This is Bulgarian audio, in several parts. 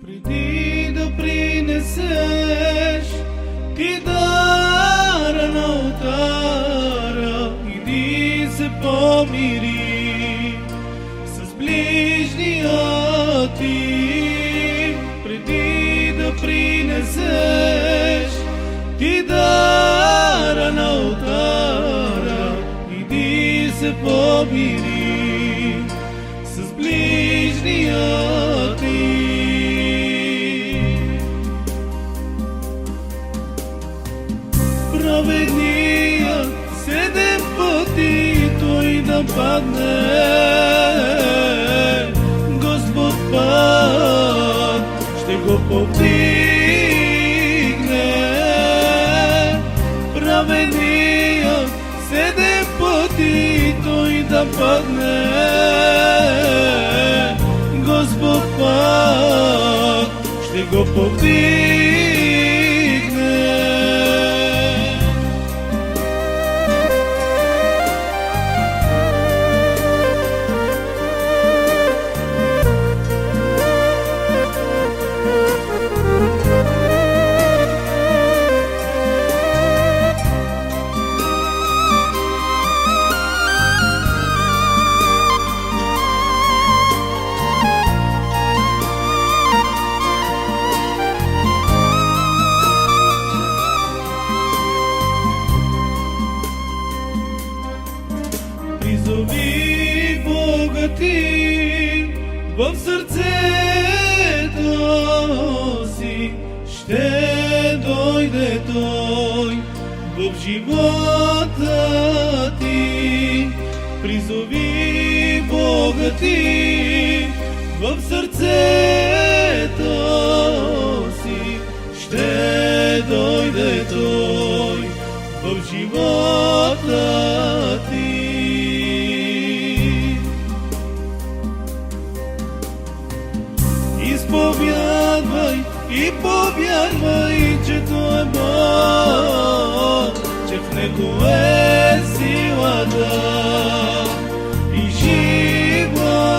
Преди да принесеш ти дара на олтара, иди се помири с ближния ти. Преди да принесеш ти дара на олтара, иди се помири с ближния ти. Праведният 7 пъти той да падне, Господ пак ще го повдигне. Праведният 7 пъти той да падне, Господ пак ще го повдигне. Призови Бога ти в сърцето си, ще дойде Той в живота ти. Призови Бога ти в сърцето си, ще дойде Той в живота ти. Изповядвай и повярвай, че Той е Бог, че в Него е силата и живота.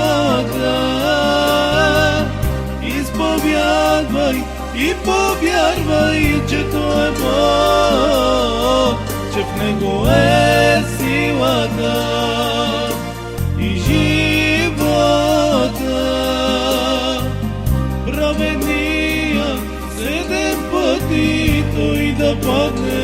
Изповядвай и повярвай, че Той е Бог, че в Него е силата и живота. Праведният 7 пъти той да падне,